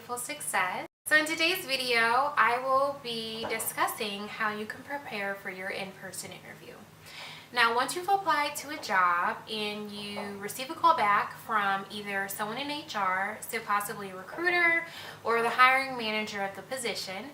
Meaningful Success. So in today's video, I will be discussing how you can prepare for your in-person interview. Now, once you've applied to a job and you receive a call back from either someone in HR, so possibly a recruiter or the hiring manager of the position,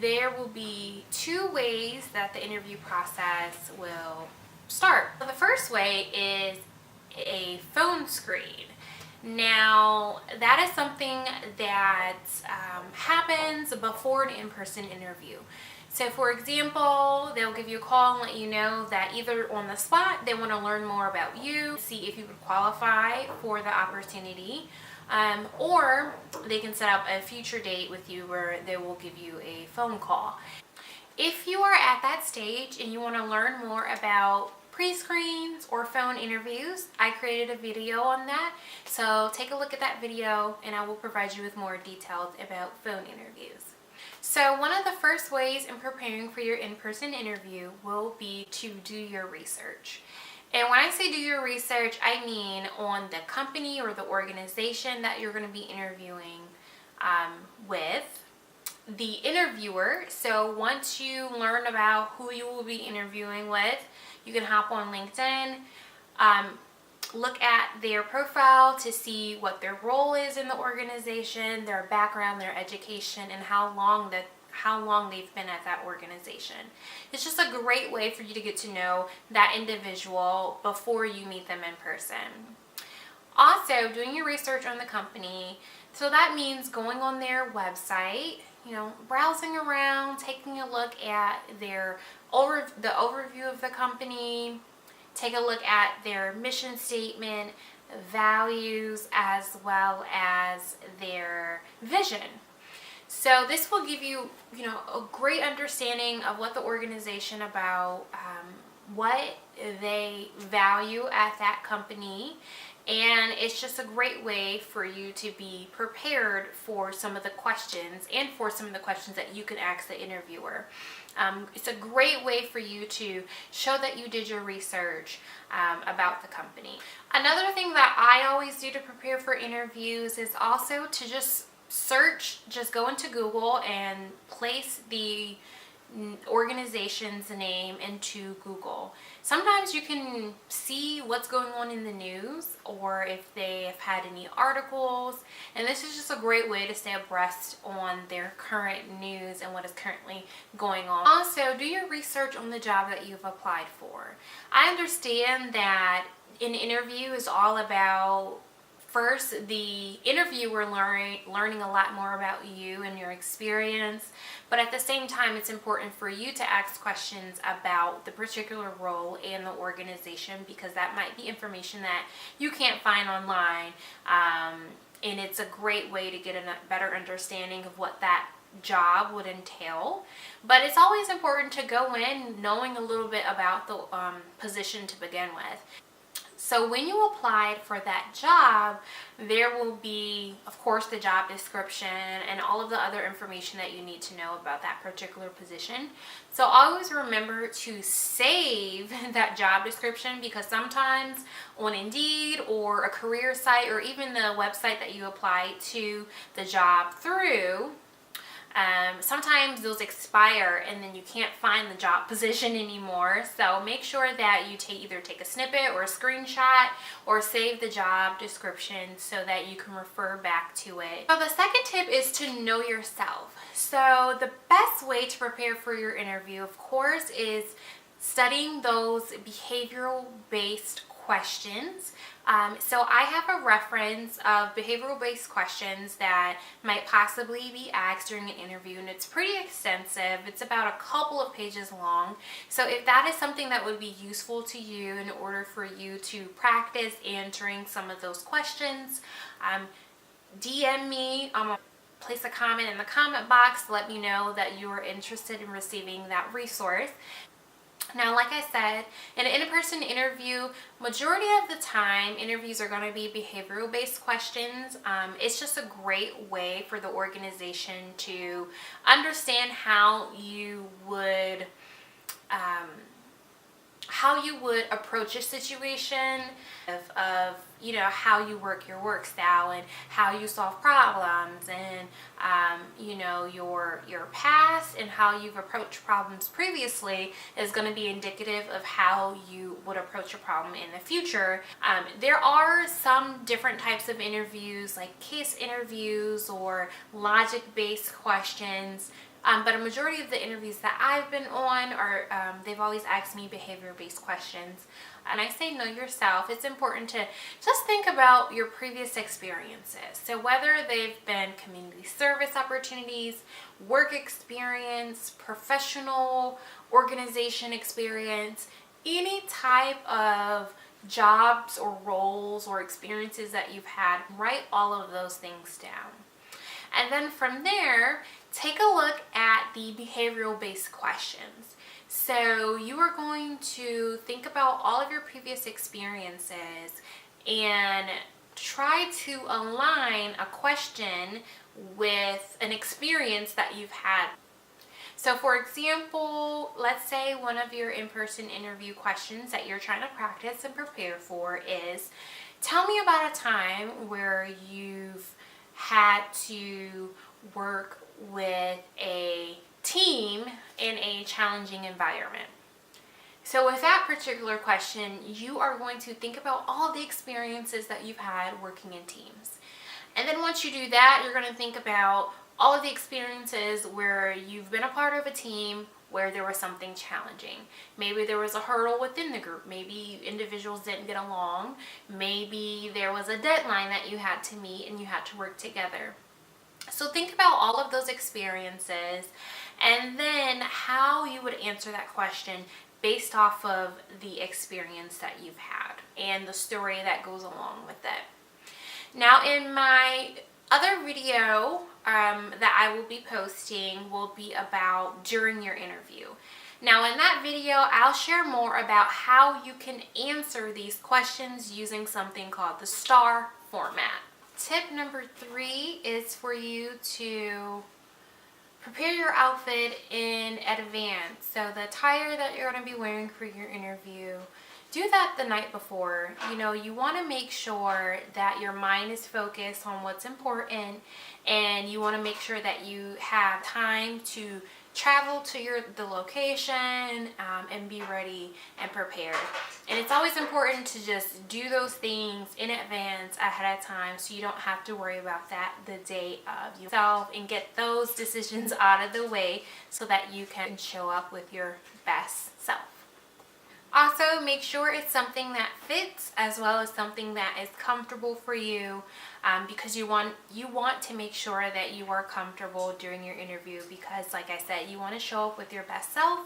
there will be two ways that the interview process will start. So the first way is a phone screen. Now, that is something that happens before an in-person interview. So for example, they'll give you a call and let you know that either on the spot they want to learn more about you, see if you would qualify for the opportunity, or they can set up a future date with you where they will give you a phone call. If you are at that stage and you want to learn more about pre-screens or phone interviews, I created a video on that, so take a look at that video and I will provide you with more details about phone interviews. So one of the first ways in preparing for your in-person interview will be to do your research. And when I say do your research, I mean on the company or the organization that you're going to be interviewing with, the interviewer. So once you learn about who you will be interviewing with, you can hop on LinkedIn, look at their profile to see what their role is in the organization, their background, their education, and how long they've been at that organization. It's just a great way for you to get to know that individual before you meet them in person. Also, doing your research on the company, so that means going on their website, browsing around, taking a look at the overview of the company, take a look at their mission statement, values, as well as their vision. So this will give you, a great understanding of what the organization about, what they value at that company. And it's just a great way for you to be prepared for some of the questions and for some of the questions that you can ask the interviewer. It's a great way for you to show that you did your research about the company. Another thing that I always do to prepare for interviews is also to just go into Google and place the organization's name into Google. Sometimes you can see what's going on in the news or if they have had any articles, and this is just a great way to stay abreast on their current news and what is currently going on. Also, do your research on the job that you've applied for. I understand that an interview is all about first, the interviewer learning a lot more about you and your experience, but at the same time, it's important for you to ask questions about the particular role and the organization, because that might be information that you can't find online, and it's a great way to get a better understanding of what that job would entail. But it's always important to go in knowing a little bit about the position to begin with. So when you applied for that job, there will be, of course, the job description and all of the other information that you need to know about that particular position. So always remember to save that job description, because sometimes on Indeed or a career site or even the website that you apply to the job through, sometimes those expire and then you can't find the job position anymore. So make sure that you either take a snippet or a screenshot or save the job description so that you can refer back to it. So the second tip is to know yourself. So the best way to prepare for your interview, of course, is studying those behavioral-based questions. So I have a reference of behavioral-based questions that might possibly be asked during an interview, and it's pretty extensive. It's about a couple of pages long. So if that is something that would be useful to you in order for you to practice answering some of those questions, DM me. Place a comment in the comment box to let me know that you are interested in receiving that resource. Now, like I said, in an in-person interview, majority of the time, interviews are going to be behavioral-based questions. It's just a great way for the organization to understand how how you would approach a situation, of how you work your work style and how you solve problems, and your past and how you've approached problems previously is going to be indicative of how you would approach a problem in the future. There are some different types of interviews, like case interviews or logic-based questions. But a majority of the interviews that I've been on are, they've always asked me behavior-based questions. And I say know yourself. It's important to just think about your previous experiences. So whether they've been community service opportunities, work experience, professional organization experience, any type of jobs or roles or experiences that you've had, write all of those things down. And then from there, take a look at the behavioral-based questions. So you are going to think about all of your previous experiences and try to align a question with an experience that you've had. So for example, let's say one of your in-person interview questions that you're trying to practice and prepare for is, tell me about a time where you've had to work with a team in a challenging environment. So with that particular question, you are going to think about all the experiences that you've had working in teams. And then once you do that, you're going to think about all of the experiences where you've been a part of a team where there was something challenging. Maybe there was a hurdle within the group. Maybe individuals didn't get along. Maybe there was a deadline that you had to meet and you had to work together. So think about all of those experiences and then how you would answer that question based off of the experience that you've had and the story that goes along with it. Now in my other video that I will be posting will be about during your interview. Now in that video, I'll share more about how you can answer these questions using something called the STAR format. Tip number 3 is for you to prepare your outfit in advance. So the attire that you're going to be wearing for your interview, do that the night before. You want to make sure that your mind is focused on what's important, and you want to make sure that you have time to travel to the location and be ready and prepared. And it's always important to just do those things in advance ahead of time so you don't have to worry about that the day of yourself, and get those decisions out of the way so that you can show up with your best self. Also, make sure it's something that fits as well as something that is comfortable for you, because you want to make sure that you are comfortable during your interview, because like I said, you want to show up with your best self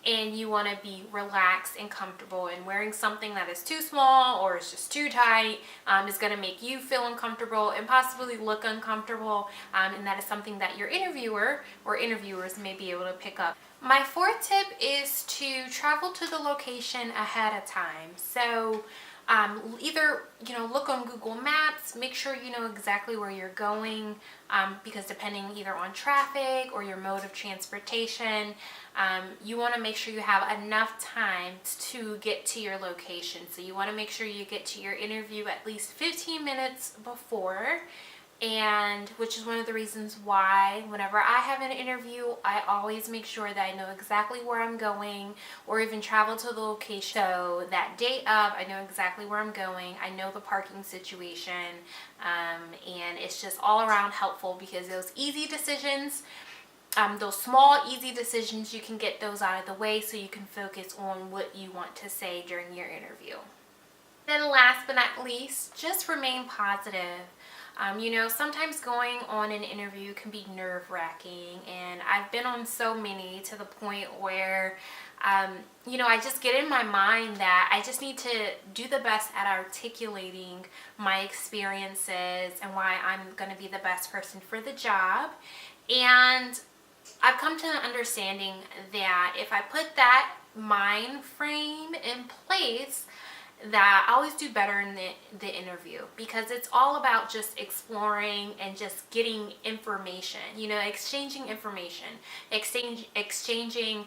and you want to be relaxed and comfortable, and wearing something that is too small or is just too tight is going to make you feel uncomfortable and possibly look uncomfortable, and that is something that your interviewer or interviewers may be able to pick up. My 4th tip is to travel to the location ahead of time. So either look on Google Maps, make sure you know exactly where you're going, because depending either on traffic or your mode of transportation, you want to make sure you have enough time to get to your location. So you want to make sure you get to your interview at least 15 minutes before. And which is one of the reasons why whenever I have an interview, I always make sure that I know exactly where I'm going, or even travel to the location. So that day of, I know exactly where I'm going. I know the parking situation, and it's just all around helpful, because those easy decisions, those small easy decisions, you can get those out of the way so you can focus on what you want to say during your interview. Then last but not least, just remain positive. Sometimes going on an interview can be nerve-wracking, and I've been on so many to the point where, I just get in my mind that I just need to do the best at articulating my experiences and why I'm going to be the best person for the job. And I've come to an understanding that if I put that mind frame in place, that I always do better in the interview, because it's all about just exploring and just getting information, exchanging information, exchanging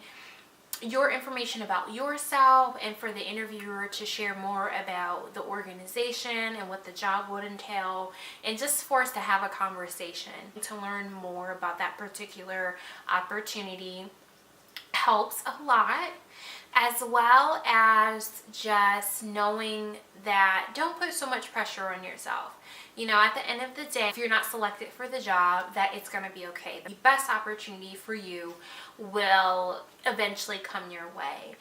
your information about yourself and for the interviewer to share more about the organization and what the job would entail, and just for us to have a conversation to learn more about that particular opportunity helps a lot, as well as just knowing that don't put so much pressure on yourself. You know, at the end of the day, if you're not selected for the job, that it's going to be okay. The best opportunity for you will eventually come your way.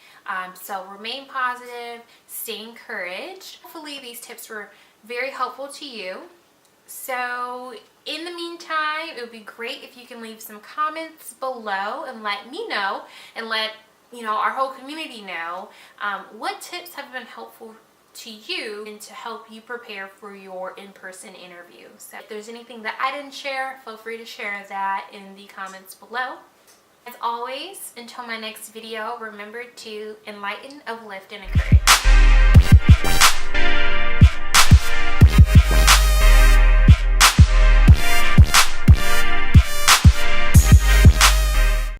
So remain positive, stay encouraged. Hopefully these tips were very helpful to you. So in the meantime, it would be great if you can leave some comments below and let me know, and let our whole community know what tips have been helpful to you and to help you prepare for your in-person interview. So if there's anything that I didn't share, feel free to share that in the comments below. As always, until my next video, remember to enlighten, uplift, and encourage.